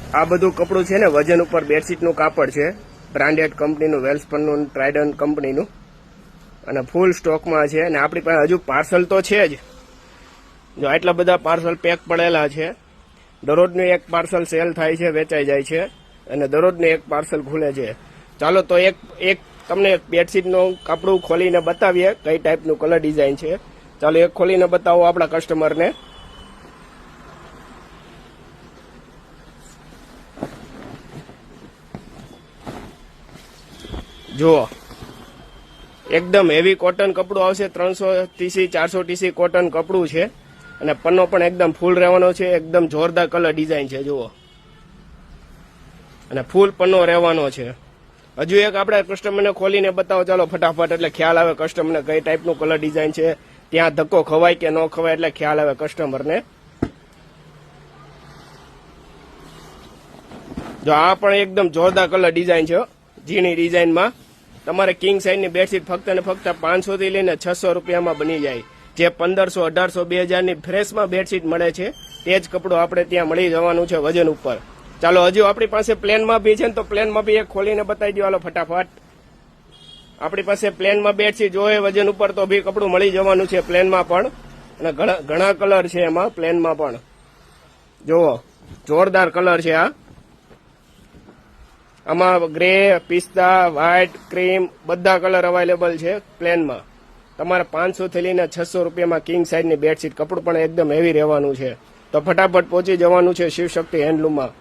આ બધું કપડું છે ને વજન ઉપર બેડશીટનું કાપડ છે, બ્રાન્ડેડ કંપનીનું, વેલ્સપનનું, ટ્રાઇડન કંપનીનું, અને ફૂલ સ્ટોકમાં છે. અને આપણી પાસે હજુ પાર્સલ તો છે જ, જો આટલા બધા પાર્સલ પેક પડેલા છે. દરરોજનું એક પાર્સલ સેલ થાય છે, વેચાઈ જાય છે, અને દરરોજનું એક પાર્સલ ખુલે છે. ચાલો તો એક તમને બેડશીટનું કપડું ખોલીને બતાવીએ કઈ ટાઈપનું કલર ડિઝાઇન છે. ચાલો એક ખોલીને બતાવો આપણા કસ્ટમરને. જુઓ, એકદમ હેવી કોટન કપડું આવશે. 300 ટીસી 400 ટીસી કોટન કપડું છે, અને પન્નો પણ એકદમ ફૂલ રહેવાનો છે. એકદમ જોરદાર કલર ડિઝાઇન છે, જુઓ, અને ફૂલ પન્નો રહેવાનો છે. હજુ એક આપણે કસ્ટમરને ખોલીને બતાવો ચાલો ફટાફટ, એટલે ખ્યાલ આવે કસ્ટમરને કઈ ટાઈપનું કલર ડિઝાઇન છે. ત્યાં ધક્કો ખવાય કે ન ખવાય એટલે ખ્યાલ આવે કસ્ટમરને. જો આ પણ એકદમ જોરદાર કલર ડિઝાઇન છે, ઝીણી ડિઝાઇનમાં. તમારે કિંગ સાઇઝની બેડશીટ ફક્ત ને ફક્ત 500 થી લઈને 600 રૂપિયામાં બની જાય. જે 1500, 1800, 2000ની ફ્રેશમાં બેડશીટ મળે છે, તે જ કપડું આપણે ત્યાં મળી જવાનું છે વજન ઉપર. ચાલો હજુ આપણી પાસે પ્લેનમાં બી છે ને, તો પ્લેનમાં બી એક ખોલીને બતાવી દો હાલો ફટાફટ. આપણી પાસે પ્લેનમાં બેડશીટ જોઈએ વજન ઉપર તો બી કપડું મળી જવાનું છે પ્લેનમાં પણ. અને ઘણા કલર છે એમાં પ્લેનમાં પણ. જુઓ, જોરદાર કલર છે આ. આમાં ગ્રે, પિસ્તા, વ્હાઇટ, ક્રીમ બધા કલર અવેલેબલ છે પ્લેનમાં. તમારે 500 થી લઈને 600 રૂપિયામાં કિંગ સાઇઝની બેડશીટ. કપડું પણ એકદમ હેવી રહેવાનું છે. તો ફટાફટ પહોંચી જવાનું છે શિવશક્તિ હેન્ડલૂમમાં.